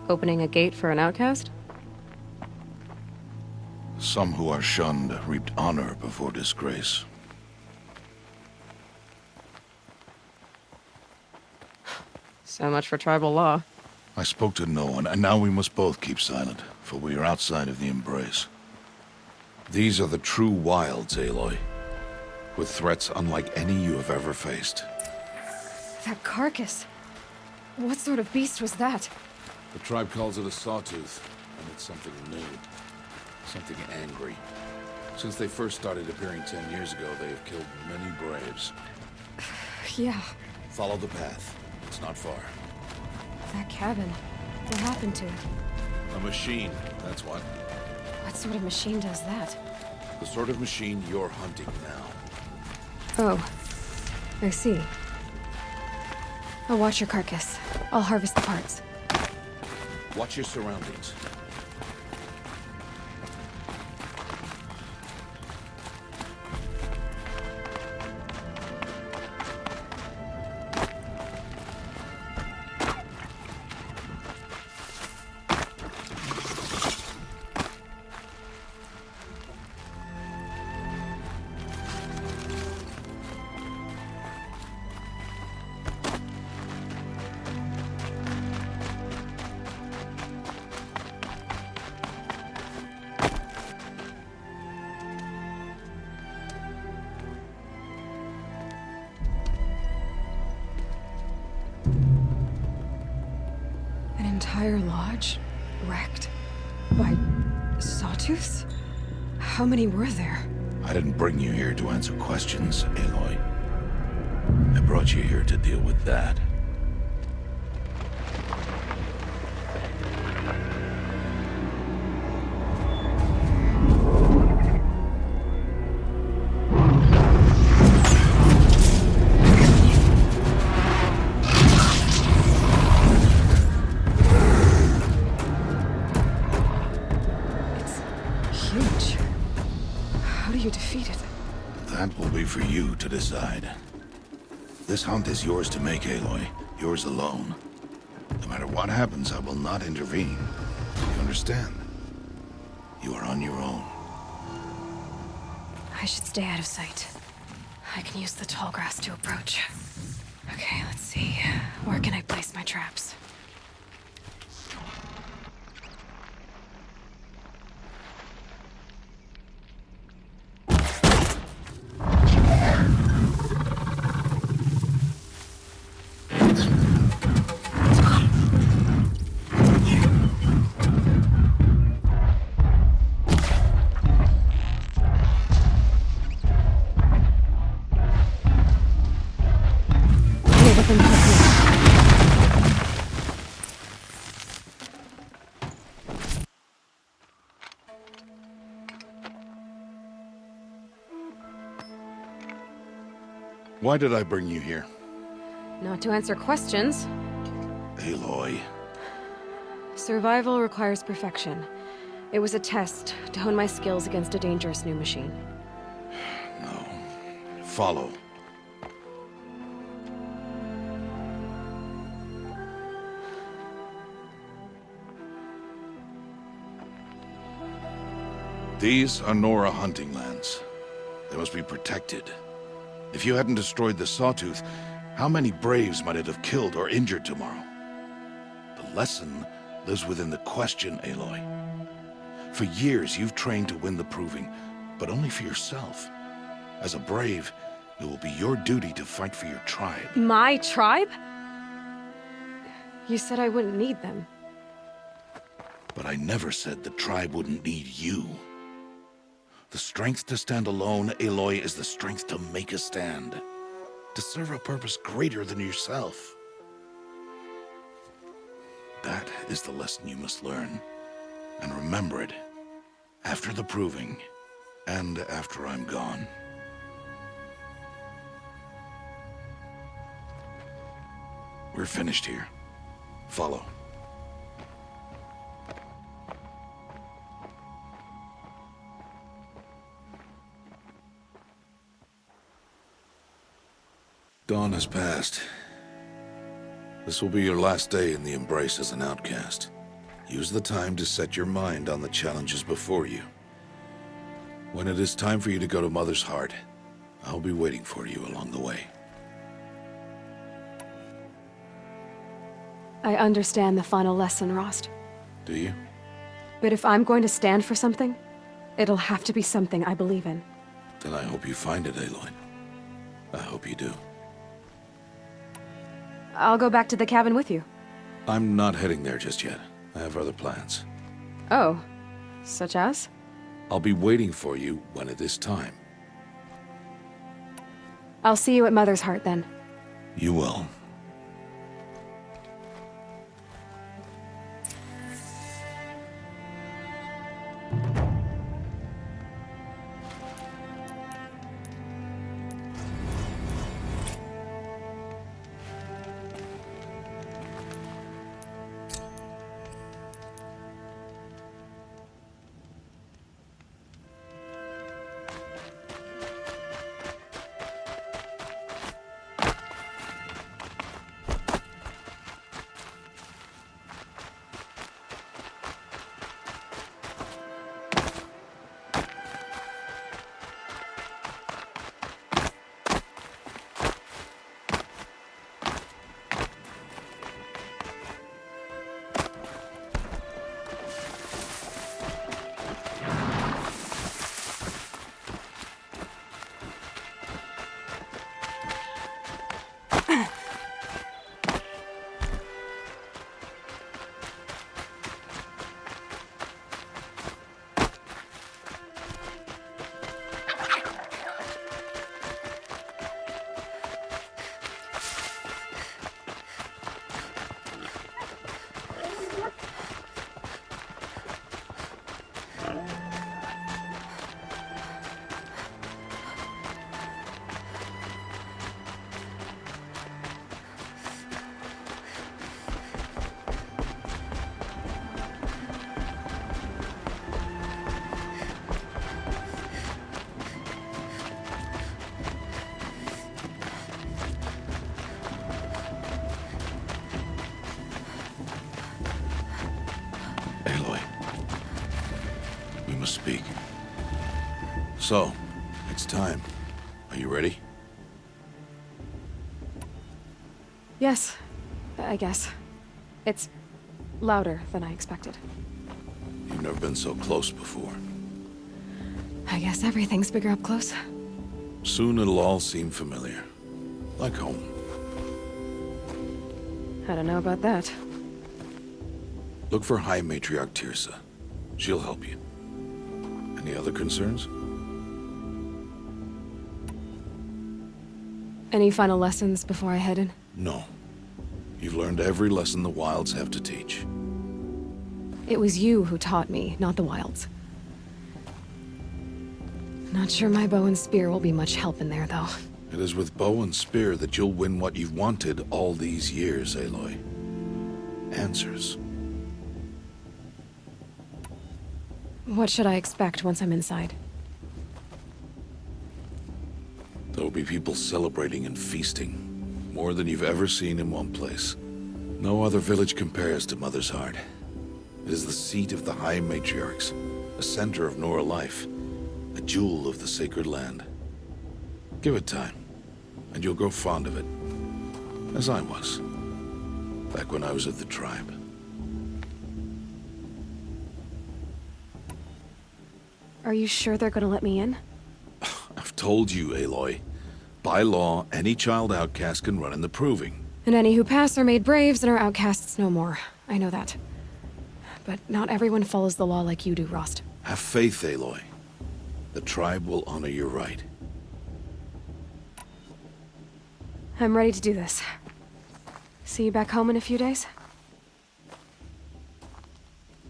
Opening a gate for an outcast? Some who are shunned reaped honor before disgrace. So much for tribal law. I spoke to no one, and now we must both keep silent, for we are outside of the Embrace. These are the true wilds, Aloy, with threats unlike any you have ever faced. That carcass. What sort of beast was that? The tribe calls it a sawtooth, and it's something new. Something angry. Since they first started appearing 10 years ago, they have killed many braves. Yeah, Follow the path. It's not far. that cabin. What happened to it? A machine, that's what. What sort of machine does that? The sort of machine you're hunting now. Oh, I see. I'll watch your carcass. I'll harvest the parts. Watch your surroundings. An entire lodge? Wrecked? By sawtooths? How many were there? I didn't bring you here to answer questions, Aloy. I brought you here to deal with that. It's huge. How do you defeat it? That will be for you to decide. This hunt is yours to make, Aloy. Yours alone. No matter what happens, I will not intervene. You understand? You are on your own. I should stay out of sight. I can use the tall grass to approach. Okay, let's see. Where can I place my traps? Here, let them help me. Why did I bring you here? Not to answer questions. Aloy. Survival requires perfection. It was a test to hone my skills against a dangerous new machine. No. Follow. These are Nora hunting lands. They must be protected. If you hadn't destroyed the Sawtooth, how many Braves might it have killed or injured tomorrow? The lesson lives within the question, Aloy. For years, you've trained to win the Proving, but only for yourself. As a Brave, it will be your duty to fight for your tribe. My tribe? You said I wouldn't need them. But I never said the tribe wouldn't need you. The strength to stand alone, Aloy, is the strength to make a stand. To serve a purpose greater than yourself. That is the lesson you must learn. And remember it. After the Proving, and after I'm gone. We're finished here. Follow. Dawn has passed. This will be your last day in the Embrace as an outcast. Use the time to set your mind on the challenges before you. When it is time for you to go to Mother's Heart, I'll be waiting for you along the way. I understand the final lesson, Rost. Do you? But if I'm going to stand for something, it'll have to be something I believe in. Then I hope you find it, Aloy. I hope you do. I'll go back to the cabin with you. I'm not heading there just yet. I have other plans. Oh, such as? I'll be waiting for you when it is time. I'll see you at Mother's Heart then. You will. Aloy. We must speak. So, it's time. Are you ready? Yes, I guess. It's louder than I expected. You've never been so close before. I guess everything's bigger up close. Soon it'll all seem familiar. Like home. I don't know about that. Look for High Matriarch Teersa. She'll help you. Any other concerns? Any final lessons before I head in? No. You've learned every lesson the Wilds have to teach. It was you who taught me, not the Wilds. Not sure my bow and spear will be much help in there, though. It is with bow and spear that you'll win what you've wanted all these years, Aloy. Answers. What should I expect once I'm inside? There'll be people celebrating and feasting. More than you've ever seen in one place. No other village compares to Mother's Heart. It is the seat of the High Matriarchs, a center of Nora life, a jewel of the sacred land. Give it time, and you'll grow fond of it. As I was, back when I was at the tribe. Are you sure they're gonna let me in? I've told you, Aloy. By law, any child outcast can run in the Proving. And any who pass are made braves and are outcasts no more. I know that. But not everyone follows the law like you do, Rost. Have faith, Aloy. The tribe will honor your right. I'm ready to do this. See you back home in a few days?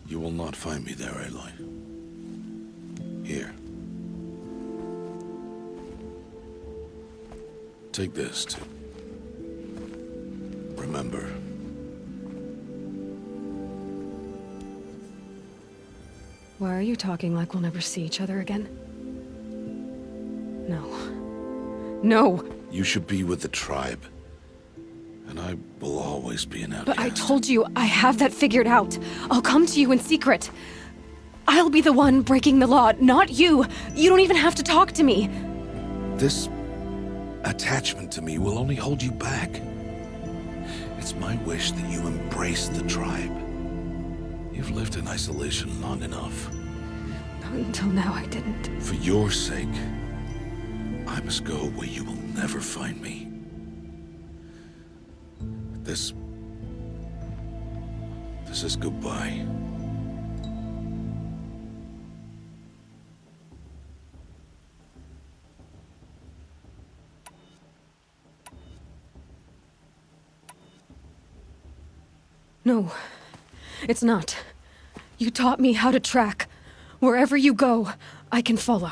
You will not find me there, Aloy. Here. Take this to remember. Why are you talking like we'll never see each other again? No. No! You should be with the tribe. And I will always be an outcast. But I told you, I have that figured out. I'll come to you in secret. I'll be the one breaking the law, not you. You don't even have to talk to me. This attachment to me will only hold you back. It's my wish that you embrace the tribe. You've lived in isolation long enough. Until now, I didn't. For your sake, I must go where you will never find me. This is goodbye. No, it's not. You taught me how to track. Wherever you go, I can follow.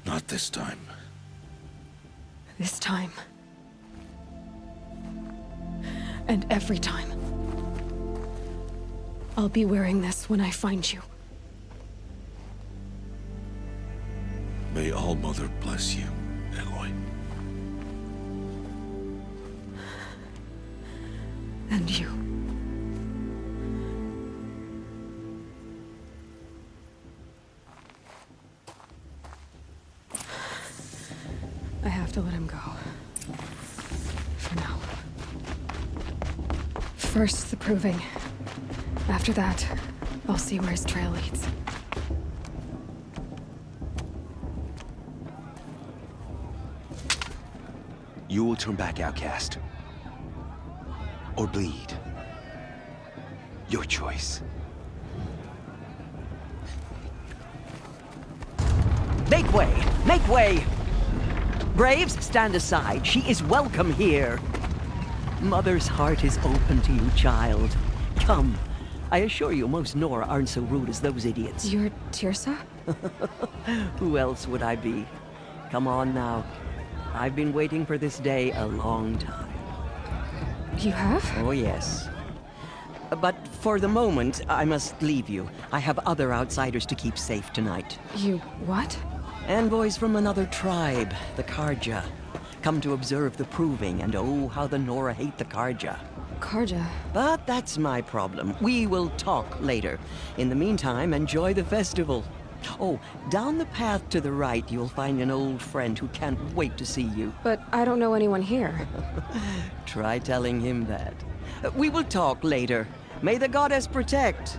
Not this time. This time. And every time. I'll be wearing this when I find you. May All-Mother bless you, Aloy. And you. I have to let him go. For now. First, the proving. After that, I'll see where his trail leads. You will turn back, outcast. Or bleed. Your choice. Make way! Make way! Braves, stand aside. She is welcome here. Mother's heart is open to you, child. Come. I assure you, most Nora aren't so rude as those idiots. You're Teersa? Who else would I be? Come on now. I've been waiting for this day a long time. You have? Oh, yes. But for the moment, I must leave you. I have other outsiders to keep safe tonight. You what? Envoys from another tribe, the Carja. Come to observe the proving, and oh, how the Nora hate the Carja. Carja? But that's my problem. We will talk later. In the meantime, enjoy the festival. Oh, down the path to the right, you'll find an old friend who can't wait to see you. But I don't know anyone here. Try telling him that. We will talk later. May the goddess protect.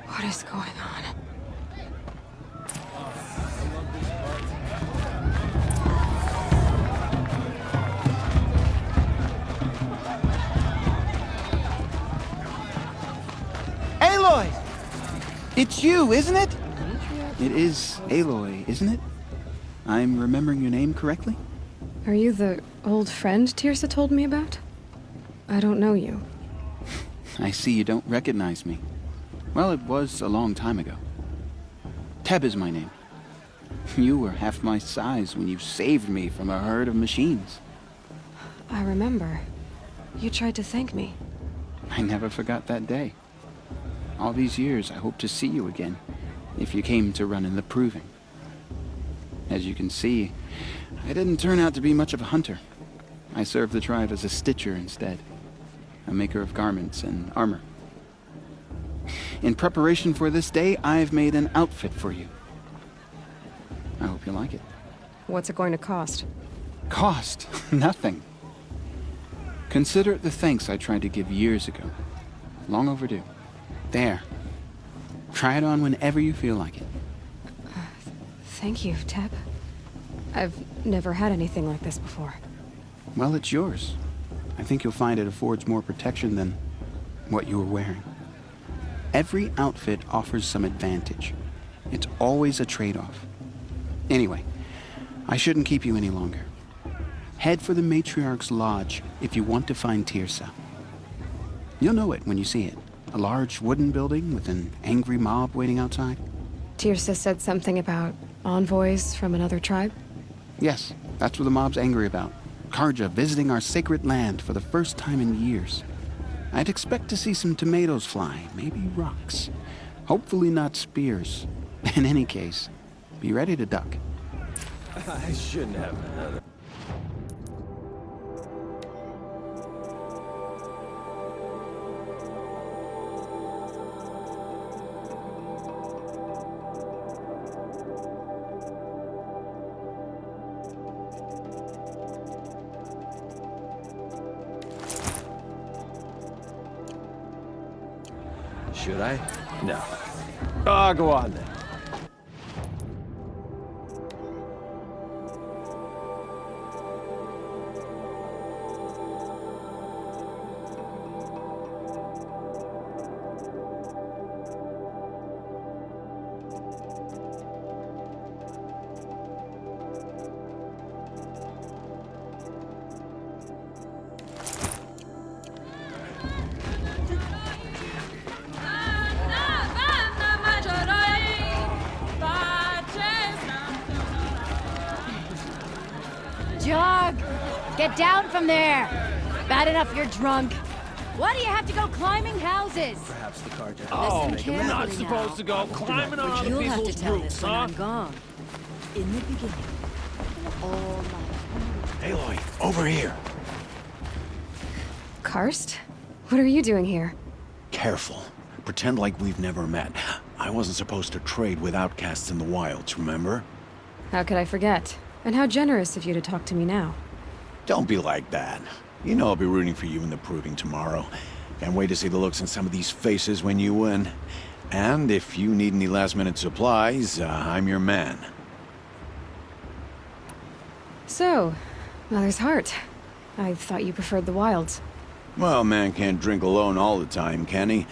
What is going on? Aloy! It's you, isn't it? It is Aloy, isn't it? I'm remembering your name correctly? Are you the old friend Teersa told me about? I don't know you. I see you don't recognize me. Well, it was a long time ago. Teb is my name. You were half my size when you saved me from a herd of machines. I remember. You tried to thank me. I never forgot that day. All these years, I hope to see you again, if you came to run in the proving. As you can see, I didn't turn out to be much of a hunter. I served the tribe as a stitcher instead, a maker of garments and armor. In preparation for this day, I've made an outfit for you. I hope you like it. What's it going to cost? Cost? Nothing. Consider it the thanks I tried to give years ago. Long overdue. There. Try it on whenever you feel like it. Thank you, Teb. I've never had anything like this before. Well, it's yours. I think you'll find it affords more protection than what you were wearing. Every outfit offers some advantage. It's always a trade-off. Anyway, I shouldn't keep you any longer. Head for the Matriarch's Lodge if you want to find Teersa. You'll know it when you see it. A large wooden building with an angry mob waiting outside. Teersa said something about envoys from another tribe? Yes, that's what the mob's angry about. Carja visiting our sacred land for the first time in years. I'd expect to see some tomatoes fly, maybe rocks. Hopefully not spears. In any case, be ready to duck. I shouldn't have another. Should I? No. Ah, go on then. Jog! Get down from there! Bad enough you're drunk. Why do you have to go climbing houses? Perhaps the Carja. Oh, We're not supposed to go climbing on other You'll have to people's tell roofs, this when huh? I'm gone. In the beginning, all life. Aloy, over here. Karst? What are you doing here? Careful. Pretend like we've never met. I wasn't supposed to trade with outcasts in the wilds, remember? How could I forget? And how generous of you to talk to me now. Don't be like that. You know I'll be rooting for you in the proving tomorrow. Can't wait to see the looks on some of these faces when you win. And if you need any last-minute supplies, I'm your man. So, Mother's Heart. I thought you preferred the wilds. Well, man can't drink alone all the time, can he?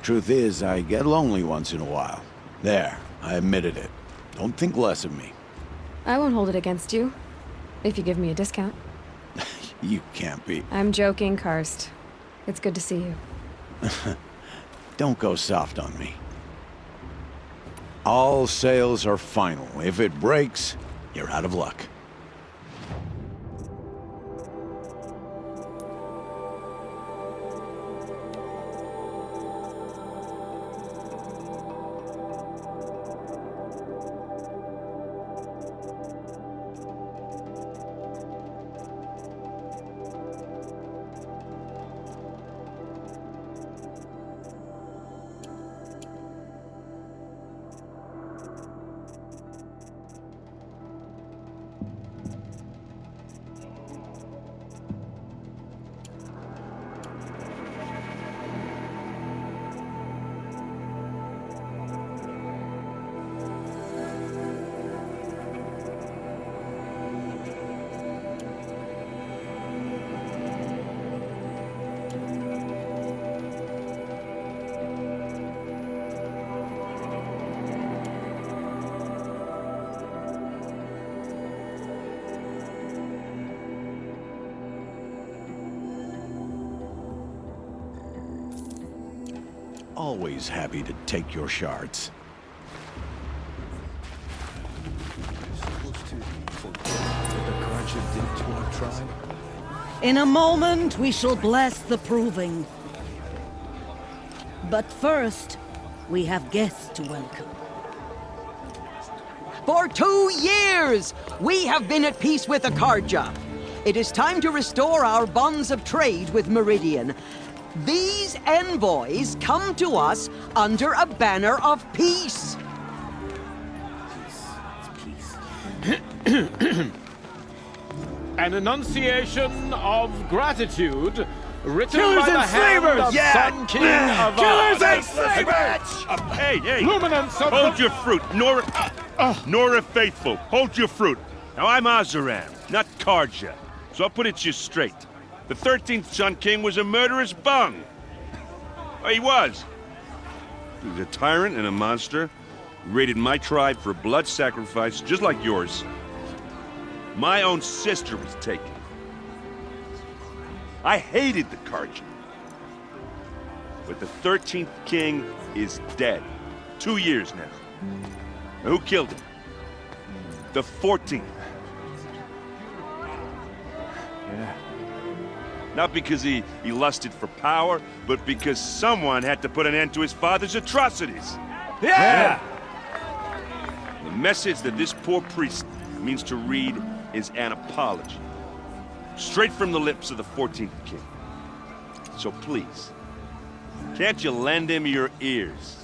Truth is, I get lonely once in a while. There, I admitted it. Don't think less of me. I won't hold it against you. If you give me a discount. You can't be. I'm joking, Karst. It's good to see you. Don't go soft on me. All sales are final. If it breaks, you're out of luck. Always happy to take your shards. In a moment, we shall bless the proving. But first, we have guests to welcome. For 2 years, we have been at peace with the Carja. It is time to restore our bonds of trade with Meridian. These envoys come to us under a banner of peace. An enunciation of gratitude written Killers by the and hand slavers! of Yeah! Sun King of Killers and slavers! Hey! Luminance of Hold the... your fruit, Nora Faithful. Hold your fruit. Now, I'm Oseram, not Carja. So I'll put it to you straight. The 13th Sun King was a murderous bung. Oh, he was. He was a tyrant and a monster. He raided my tribe for blood sacrifice, just like yours. My own sister was taken. I hated the Carja. But the 13th king is dead. 2 years now. Now, who killed him? The 14th. Yeah. Not because he lusted for power, but because someone had to put an end to his father's atrocities. Yeah! The message that this poor priest means to read is an apology. Straight from the lips of the 14th king. So please, can't you lend him your ears?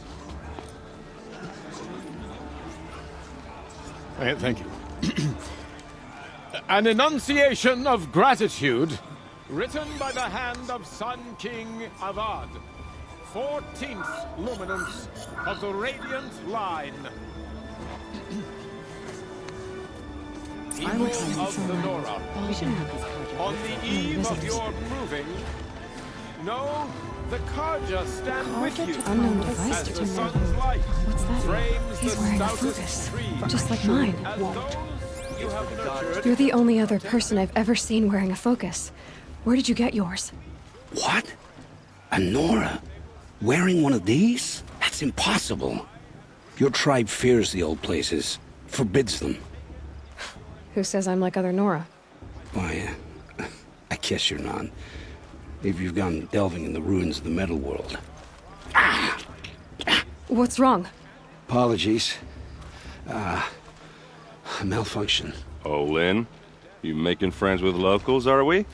Thank you. An enunciation of gratitude written by the hand of Sun King Avad. 14th luminance of the Radiant Line. People of the Nora, on the eve of your proving, know the Karja stand with you Unknown device as the detector. sun's light What's that? frames He's the wearing a stoutest focus, tree. just like mine. As those you have nurtured, You're the only other person I've ever seen wearing a focus. Where did you get yours? What? A Nora? Wearing one of these? That's impossible. Your tribe fears the old places, forbids them. Who says I'm like other Nora? Why, I guess you're not. If you've gone delving in the ruins of the metal world. What's wrong? Apologies. A malfunction. Oh, Lynn? You making friends with locals, are we?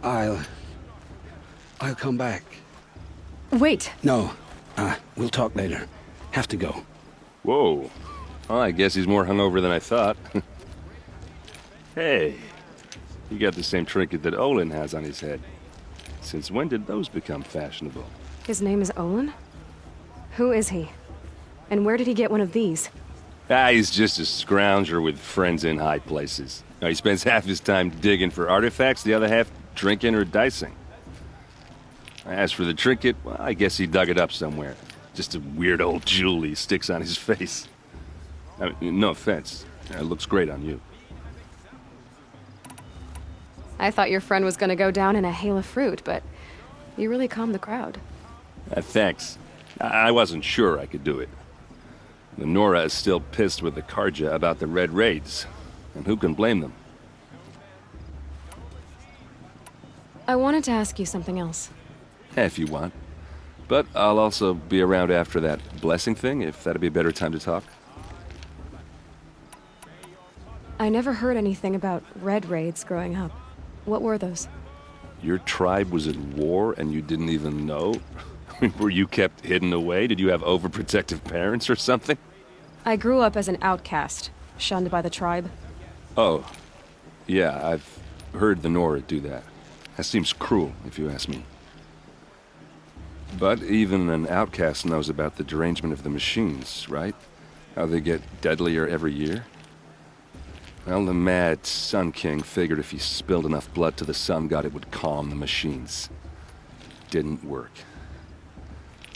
I'll come back. Wait. No, we'll talk later. Have to go. Whoa. Well, I guess he's more hungover than I thought. Hey, you got the same trinket that Olin has on his head. Since when did those become fashionable? His name is Olin? Who is he? And where did he get one of these? He's just a scrounger with friends in high places. He spends half his time digging for artifacts, the other half drinking or dicing. As for the trinket, well, I guess he dug it up somewhere. Just a weird old jewel he sticks on his face. I mean, no offense. It looks great on you. I thought your friend was gonna go down in a hail of fruit, but you really calmed the crowd. Thanks. I wasn't sure I could do it. The Nora is still pissed with the Karja about the Red Raids, and who can blame them? I wanted to ask you something else. If you want. But I'll also be around after that blessing thing, if that'd be a better time to talk. I never heard anything about Red Raids growing up. What were those? Your tribe was at war and you didn't even know? Were you kept hidden away? Did you have overprotective parents or something? I grew up as an outcast, shunned by the tribe. Oh, yeah, I've heard the Nora do that. That seems cruel, if you ask me. But even an outcast knows about the derangement of the machines, right? How they get deadlier every year? Well, the mad Sun King figured if he spilled enough blood to the Sun God, it would calm the machines. Didn't work.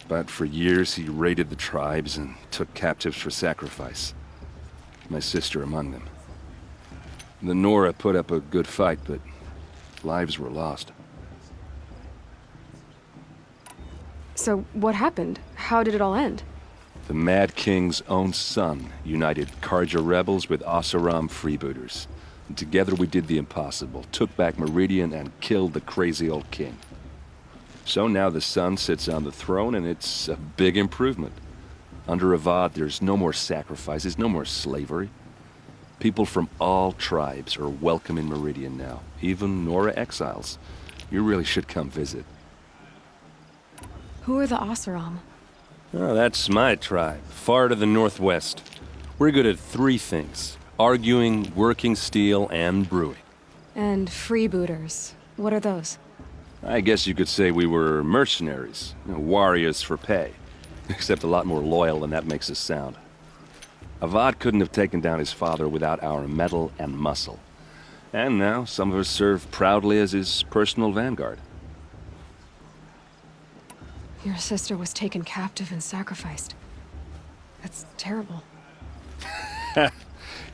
But for years, he raided the tribes and took captives for sacrifice. My sister among them. The Nora put up a good fight, but lives were lost. So what happened? How did it all end? The Mad King's own son united Karja rebels with Oseram freebooters. And together we did the impossible, took back Meridian and killed the crazy old king. So now the son sits on the throne and it's a big improvement. Under Avad, there's no more sacrifices, no more slavery. People from all tribes are welcome in Meridian now, even Nora exiles. You really should come visit. Who are the Oseram? Oh, that's my tribe, far to the northwest. We're good at three things: arguing, working steel, and brewing. And freebooters. What are those? I guess you could say we were mercenaries, warriors for pay. Except a lot more loyal than that makes us sound. Avad couldn't have taken down his father without our metal and muscle. And now some of us serve proudly as his personal vanguard. Your sister was taken captive and sacrificed. That's terrible.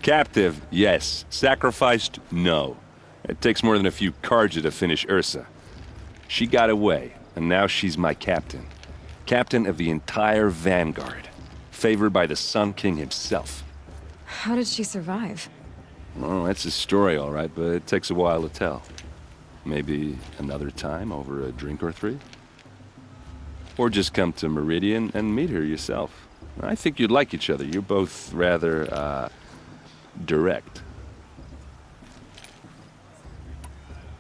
Captive, yes. Sacrificed, no. It takes more than a few Karja to finish Ursa. She got away, and now she's my captain. Captain of the entire vanguard. Favored by the Sun King himself. How did she survive? Oh, that's a story, all right, but it takes a while to tell. Maybe another time over a drink or three? Or just come to Meridian and meet her yourself. I think you'd like each other. You're both rather, direct.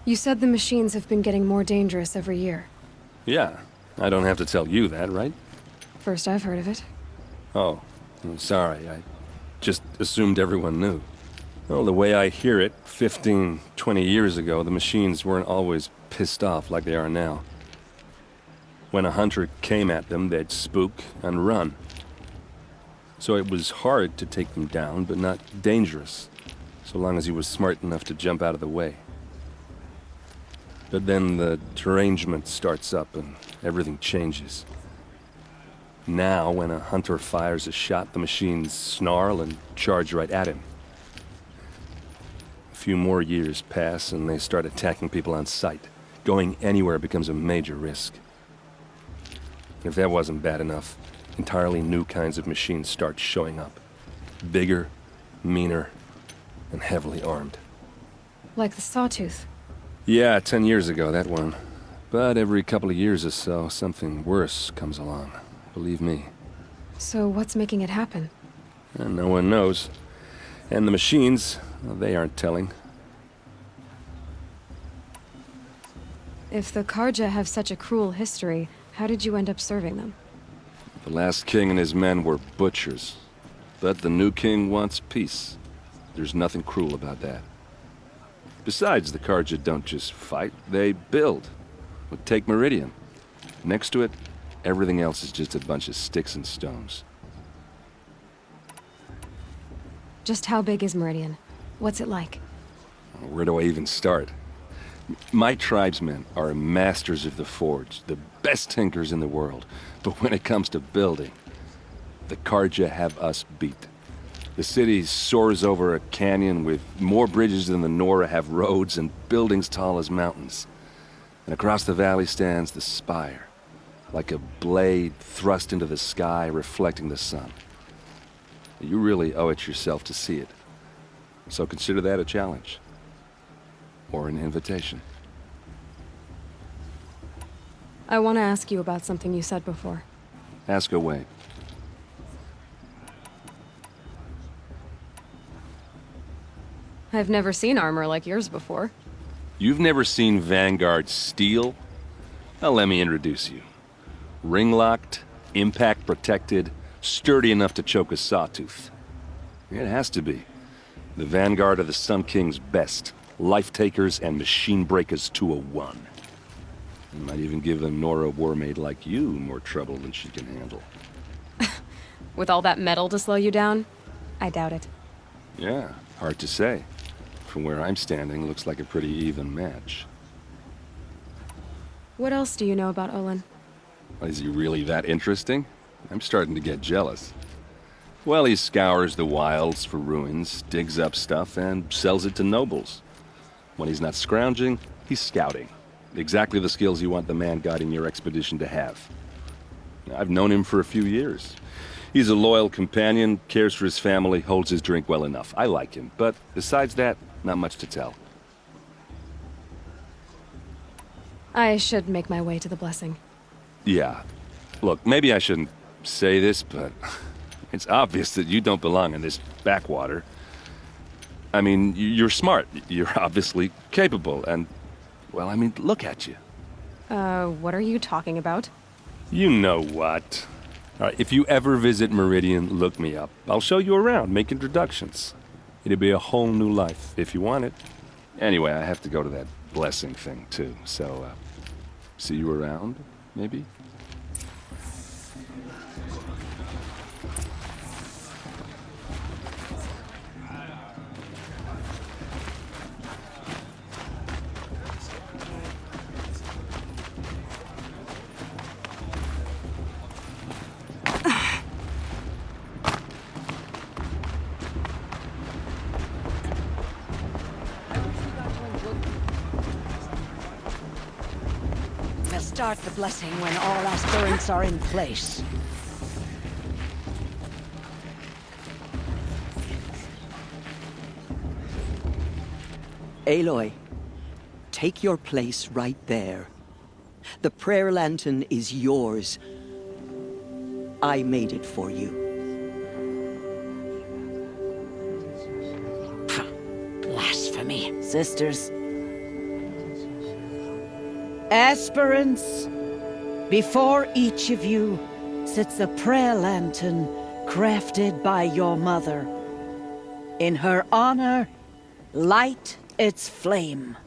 You said the machines have been getting more dangerous every year. Yeah, I don't have to tell you that, right? First I've heard of it. Oh, I'm sorry. I just assumed everyone knew. Well, the way I hear it, 15, 20 years ago, the machines weren't always pissed off like they are now. When a hunter came at them, they'd spook and run. So it was hard to take them down, but not dangerous, so long as he was smart enough to jump out of the way. But then the derangement starts up and everything changes. Now, when a hunter fires a shot, the machines snarl and charge right at him. A few more years pass and they start attacking people on sight. Going anywhere becomes a major risk. If that wasn't bad enough, entirely new kinds of machines start showing up. Bigger, meaner, and heavily armed. Like the Sawtooth. Yeah, 10 years ago, that one. But every couple of years or so, something worse comes along. Believe me. So what's making it happen? And no one knows. And the machines, well, they aren't telling. If the Karja have such a cruel history, how did you end up serving them? The last king and his men were butchers. But the new king wants peace. There's nothing cruel about that. Besides, the Karja don't just fight, they build. Well, take Meridian. Next to it, everything else is just a bunch of sticks and stones. Just how big is Meridian? What's it like? Where do I even start? My tribesmen are masters of the forge, the best tinkers in the world. But when it comes to building, the Karja have us beat. The city soars over a canyon with more bridges than the Nora have roads and buildings tall as mountains. And across the valley stands the spire, like a blade thrust into the sky reflecting the sun. You really owe it yourself to see it. So consider that a challenge. Or an invitation. I want to ask you about something you said before. Ask away. I've never seen armor like yours before. You've never seen Vanguard steel? Well, let me introduce you. Ring-locked, impact-protected, sturdy enough to choke a sawtooth. It has to be. The Vanguard are the Sun King's best. Life-takers and machine breakers to a one. You might even give a Nora warmaid like you more trouble than she can handle. With all that metal to slow you down? I doubt it. Yeah, hard to say. From where I'm standing, looks like a pretty even match. What else do you know about Olin? Is he really that interesting? I'm starting to get jealous. Well, he scours the wilds for ruins, digs up stuff, and sells it to nobles. When he's not scrounging, he's scouting. Exactly the skills you want the man guiding your expedition to have. I've known him for a few years. He's a loyal companion, cares for his family, holds his drink well enough. I like him, but besides that, not much to tell. I should make my way to the blessing. Yeah. Look, maybe I shouldn't say this, but it's obvious that you don't belong in this backwater. I mean, you're smart. You're obviously capable, and, well, I mean, look at you. What are you talking about? You know what. All right, if you ever visit Meridian, look me up. I'll show you around, make introductions. It'll be a whole new life, if you want it. Anyway, I have to go to that blessing thing, too, so, see you around, maybe? We'll start the blessing when all aspirants are in place. Aloy, take your place right there. The prayer lantern is yours. I made it for you. Blasphemy, sisters. Aspirants, before each of you sits a prayer lantern crafted by your mother. In her honor, light its flame.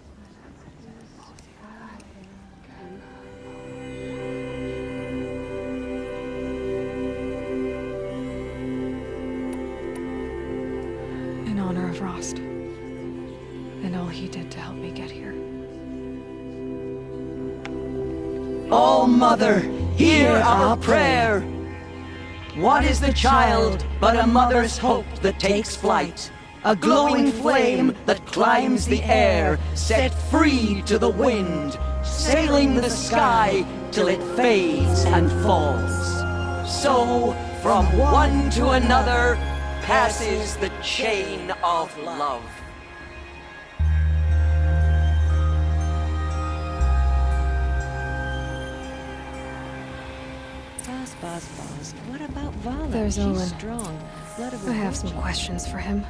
of Rost. And all he did to help me get here. Oh, Mother, hear our prayer. What is the child but a mother's hope that takes flight? A glowing flame that climbs the air, set free to the wind, sailing the sky till it fades and falls. So, from one to another, passes the chain of love. Boss. What about Vala? There's She's Olin. strong. Blood of a I have some virgin. questions for him.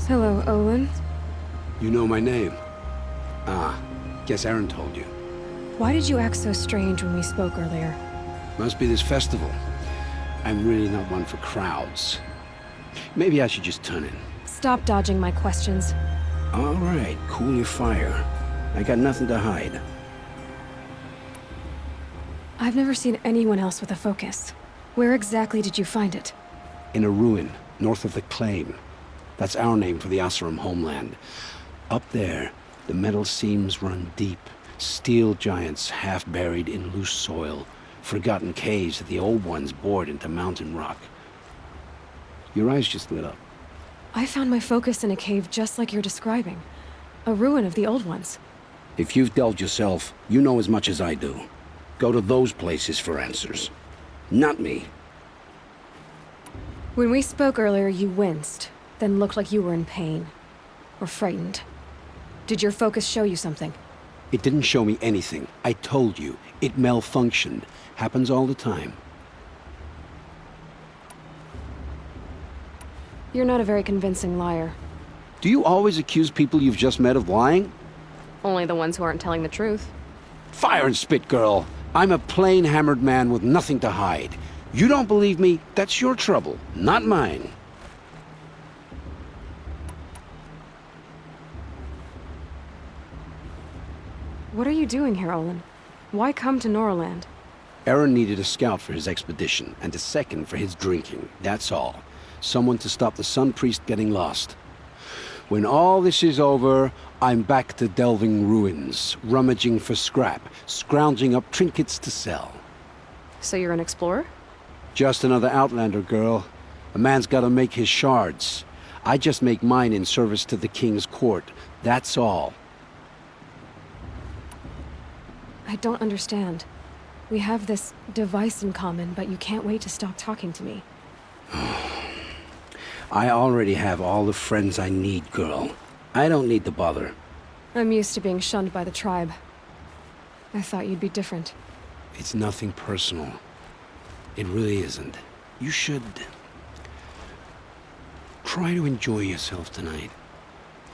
Hello, Olin. You know my name? Ah, guess Aaron told you. Why did you act so strange when we spoke earlier? Must be this festival. I'm really not one for crowds. Maybe I should just turn in. Stop dodging my questions. All right, cool your fire. I got nothing to hide. I've never seen anyone else with a focus. Where exactly did you find it? In a ruin, north of the Claim. That's our name for the Oseram homeland. Up there, the metal seams run deep. Steel giants half buried in loose soil. Forgotten caves that the old ones bored into mountain rock. Your eyes just lit up. I found my focus in a cave just like you're describing. A ruin of the old ones. If you've delved yourself, you know as much as I do. Go to those places for answers. Not me. When we spoke earlier, you winced, then looked like you were in pain. Or frightened. Did your focus show you something? It didn't show me anything. I told you. It malfunctioned. Happens all the time. You're not a very convincing liar. Do you always accuse people you've just met of lying? Only the ones who aren't telling the truth. Fire and spit, girl. I'm a plain hammered man with nothing to hide. You don't believe me? That's your trouble, not mine. What are you doing here, Olin? Why come to Norland? Aaron needed a scout for his expedition, and a second for his drinking. That's all. Someone to stop the Sun Priest getting lost. When all this is over, I'm back to delving ruins, rummaging for scrap, scrounging up trinkets to sell. So you're an explorer? Just another Outlander, girl. A man's gotta make his shards. I just make mine in service to the King's court. That's all. I don't understand. We have this device in common, but you can't wait to stop talking to me. I already have all the friends I need, girl. I don't need the bother. I'm used to being shunned by the tribe. I thought you'd be different. It's nothing personal. It really isn't. You should... try to enjoy yourself tonight.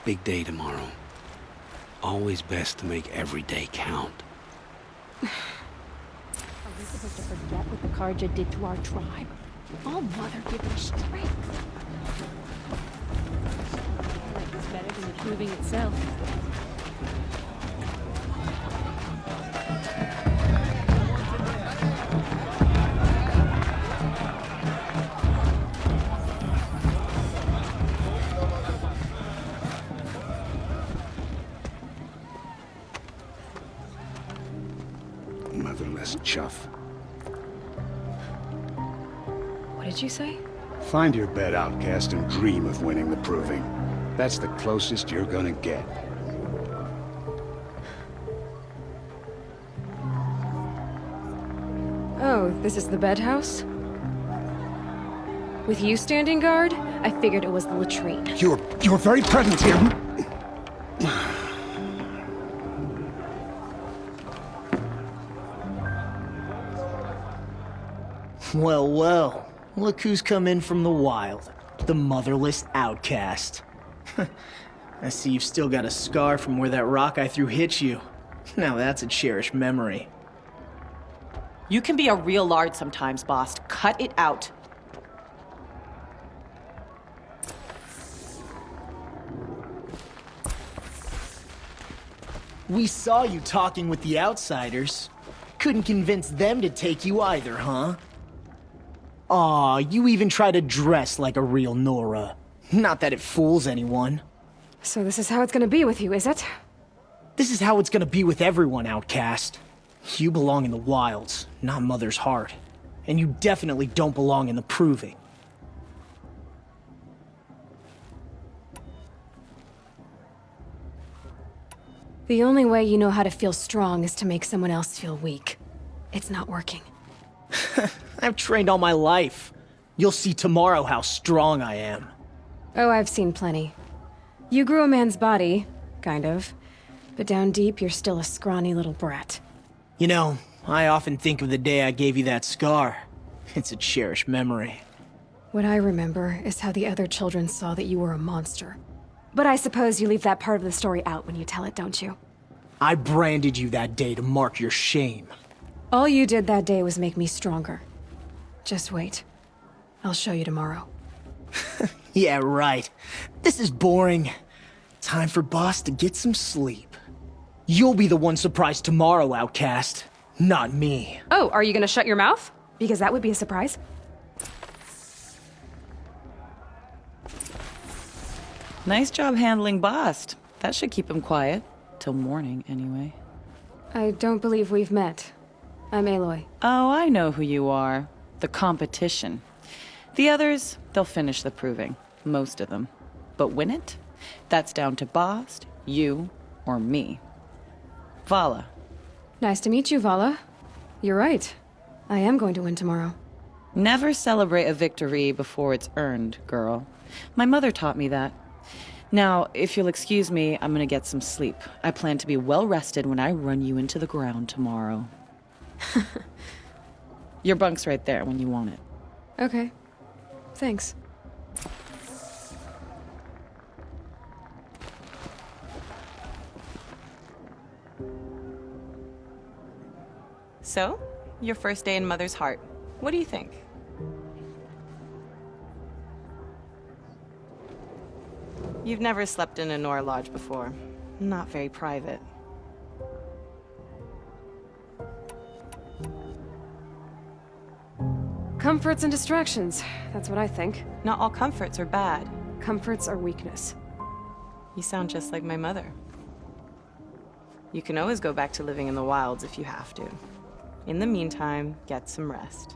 Big day tomorrow. Always best to make every day count. Are we supposed to forget what the Karja did to our tribe? Oh, Mother, give me strength. I like this better than the proving itself. Motherless chuff. What did you say? Find your bed, outcast, and dream of winning the proving. That's the closest you're gonna get. Oh, this is the bed house? With you standing guard, I figured it was the latrine. Your very presence here... Well, look who's come in from the wild. The motherless outcast. I see you've still got a scar from where that rock I threw hit you. Now that's a cherished memory. You can be a real lard sometimes, boss. Cut it out. We saw you talking with the outsiders. Couldn't convince them to take you either, huh? Aw, you even try to dress like a real Nora. Not that it fools anyone. So this is how it's gonna be with you, is it? This is how it's gonna be with everyone, Outcast. You belong in the wilds, not Mother's Heart. And you definitely don't belong in the Proving. The only way you know how to feel strong is to make someone else feel weak. It's not working. I've trained all my life. You'll see tomorrow how strong I am. Oh, I've seen plenty. You grew a man's body, kind of. But down deep, you're still a scrawny little brat. You know, I often think of the day I gave you that scar. It's a cherished memory. What I remember is how the other children saw that you were a monster. But I suppose you leave that part of the story out when you tell it, don't you? I branded you that day to mark your shame. All you did that day was make me stronger. Just wait. I'll show you tomorrow. Yeah, right. This is boring. Time for Boss to get some sleep. You'll be the one surprised tomorrow, Outcast. Not me. Oh, are you gonna shut your mouth? Because that would be a surprise. Nice job handling Bast. That should keep him quiet. Till morning, anyway. I don't believe we've met. I'm Aloy. Oh, I know who you are. The competition. The others, they'll finish the proving. Most of them. But win it? That's down to Bast, you, or me. Vala. Nice to meet you, Vala. You're right. I am going to win tomorrow. Never celebrate a victory before it's earned, girl. My mother taught me that. Now, if you'll excuse me, I'm gonna get some sleep. I plan to be well rested when I run you into the ground tomorrow. Your bunk's right there when you want it. Okay. Thanks. So, your first day in Mother's Heart. What do you think? You've never slept in a Nora lodge before. Not very private. Comforts and distractions. That's what I think. Not all comforts are bad. Comforts are weakness. You sound just like my mother. You can always go back to living in the wilds if you have to. In the meantime, get some rest.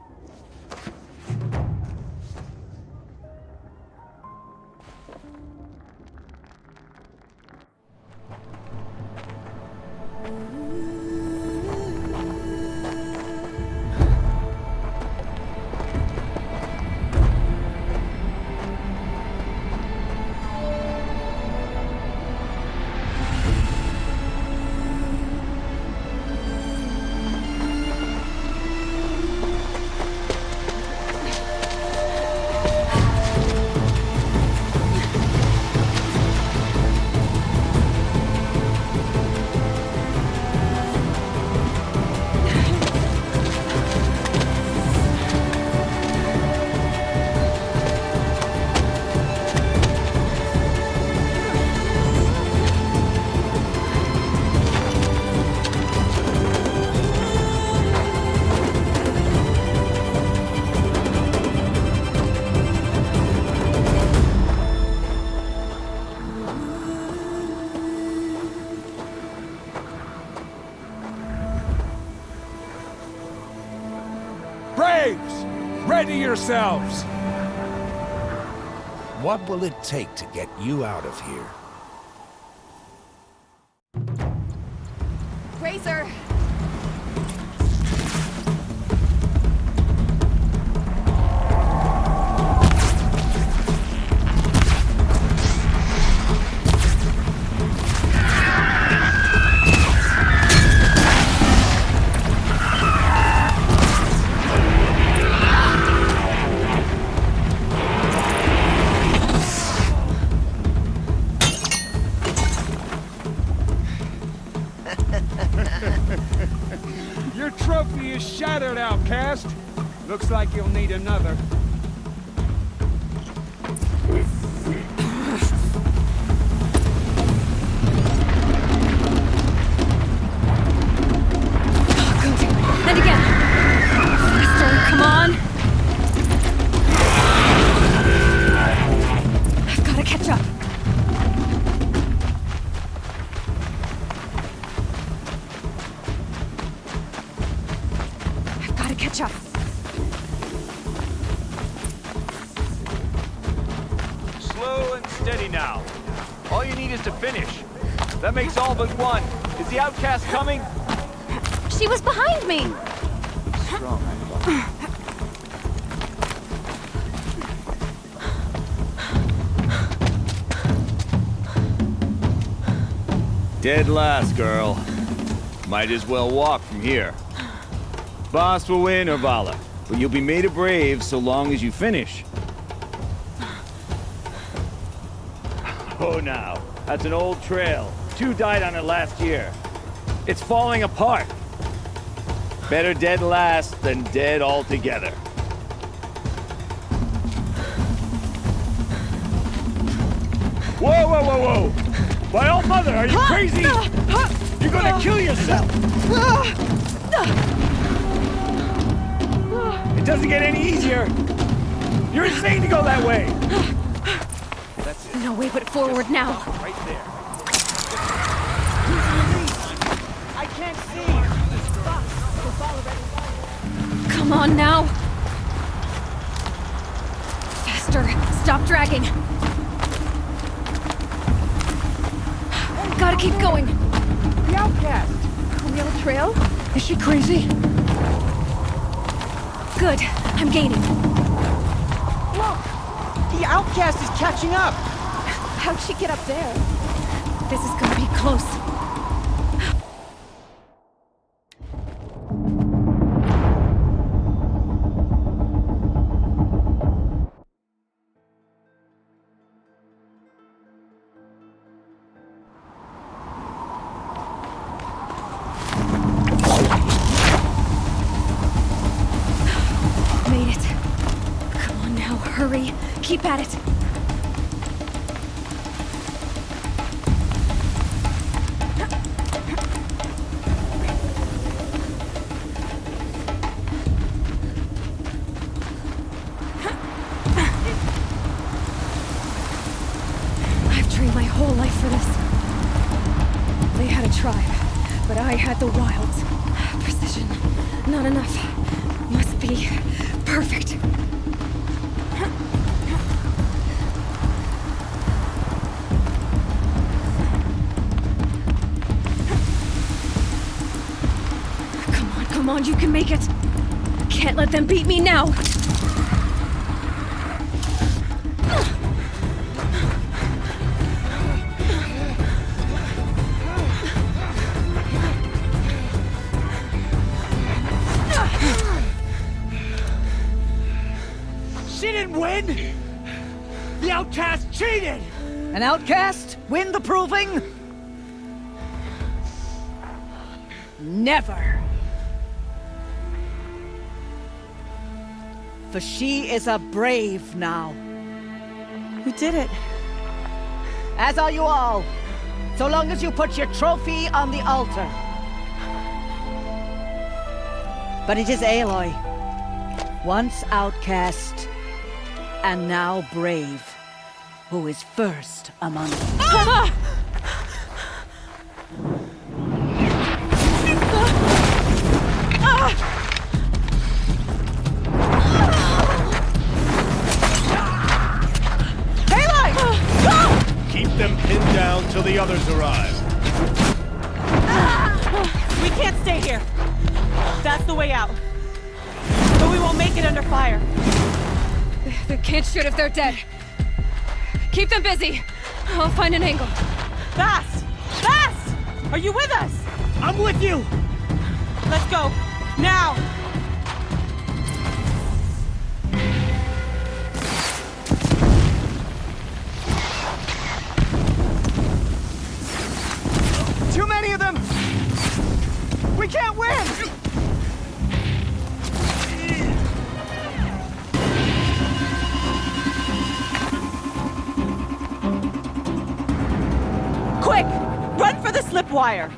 Braves! Ready yourselves! What will it take to get you out of here? Razor! Your trophy is shattered, Outcast. Looks like you'll need another. steady now. All you need is to finish. That makes all but one. Is the outcast coming? She was behind me! Strong, I thought. Dead last, girl. Might as well walk from here. Boss will win, Urvala, but you'll be made a brave so long as you finish. Oh, now. That's an old trail. 2 died on it last year. It's falling apart. Better dead last than dead altogether. Whoa, whoa, whoa, whoa! My old mother, are you crazy? You're gonna kill yourself! It doesn't get any easier! You're insane to go that way! That's it. No way but forward now. Right there. I can't see! Come on now! Faster! Stop dragging! Gotta keep going! The outcast! On the old trail? Is she crazy? Good. I'm gaining. Look! The outcast is catching up! How'd she get up there? This is gonna be close. Hurry! Keep at it! I've trained my whole life for this. They had a tribe, but I had the wilds. Precision. Not enough. Must be perfect. Come on, you can make it! Can't let them beat me now! She didn't win! The outcast cheated! An outcast win the proving? Never! For she is a brave now. We did it. As are you all. So long as you put your trophy on the altar. But it is Aloy, once outcast, and now brave, who is first among them. Ah! Keep them pinned down till the others arrive. We can't stay here. That's the way out. But we won't make it under fire. They can't shoot if they're dead. Keep them busy. I'll find an angle. Fast! Fast! Are you with us? I'm with you! Let's go. Now! Too many of them! We can't win! Quick! Run for the slip wire!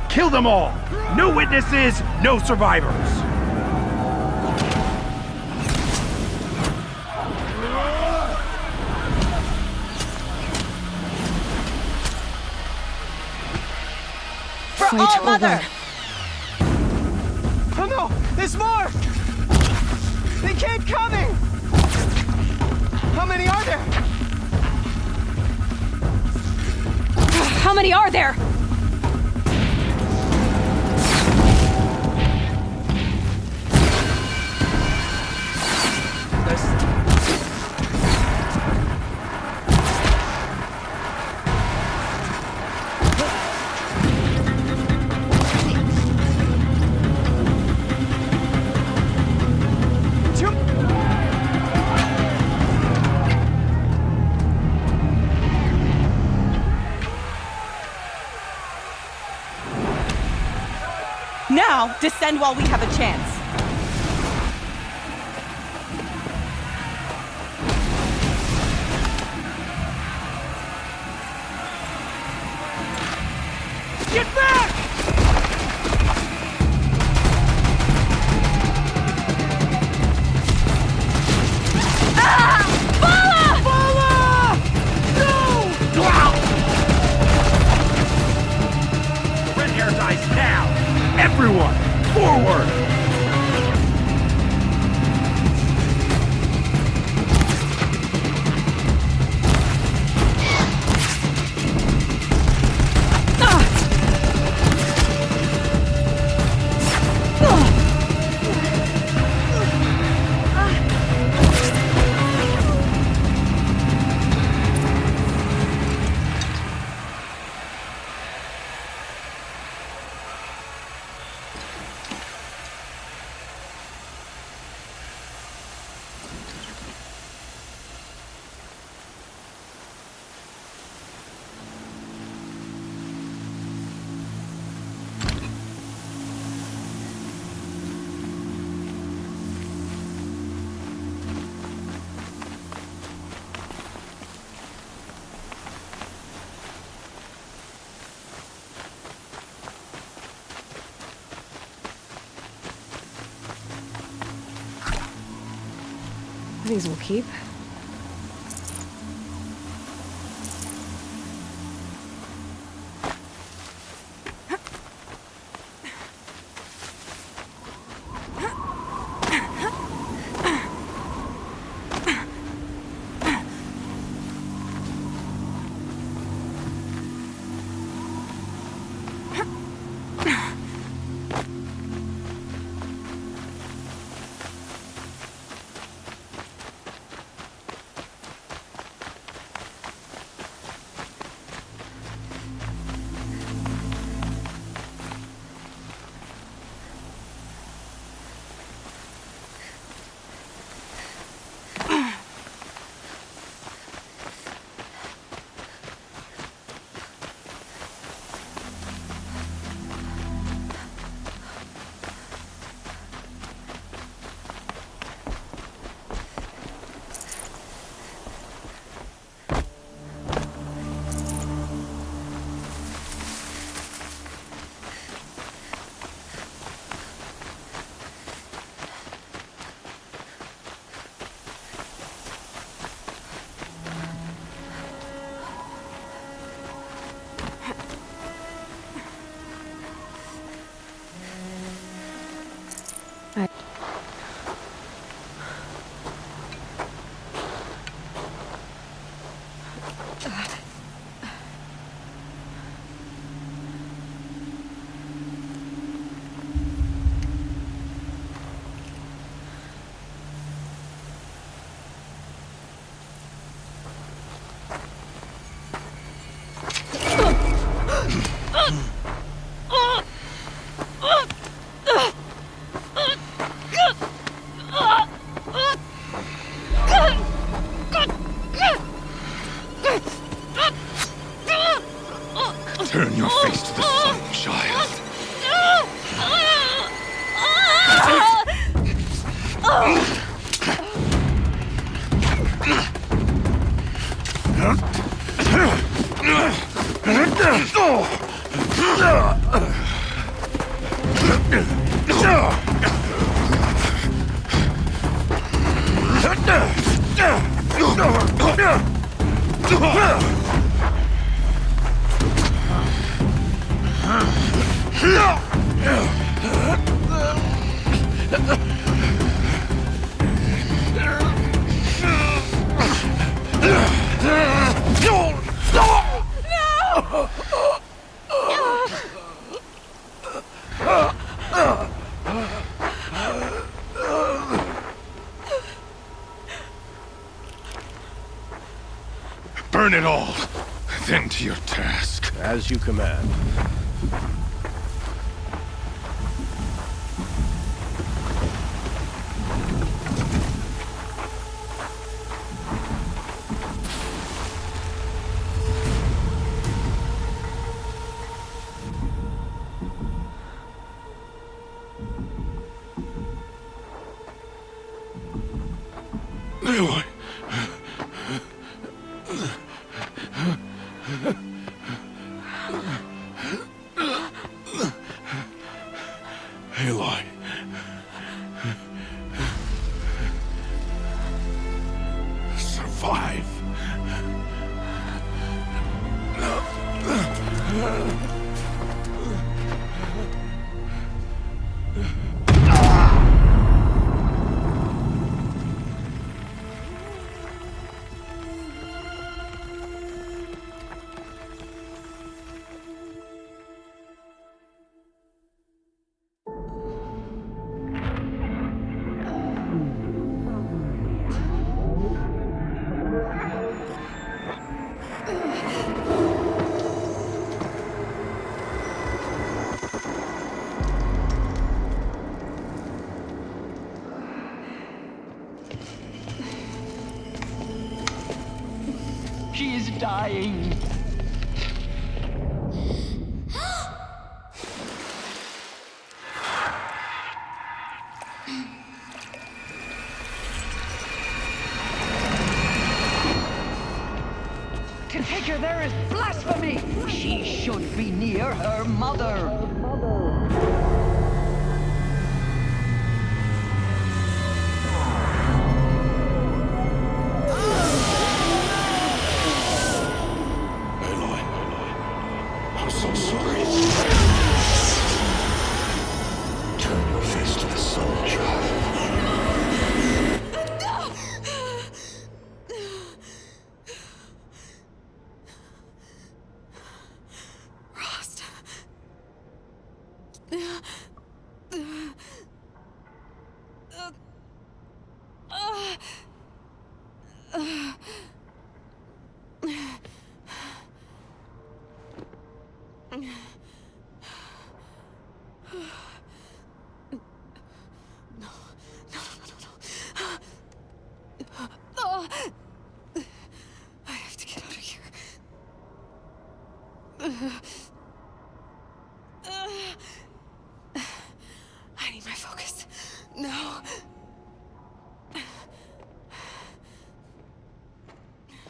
Kill them all! No witnesses, no survivors! For Fight all mother! over. Oh no! There's more! They keep coming! How many are there? How many are there? Now, descend while we have a chance. Get back! Everyone, forward! These will keep. Turn your face to the sun, child. Burn it all, then to your task. As you command. Aloy. Aloy. Survive. She is dying. To take her there is blasphemy. She should be near her mother.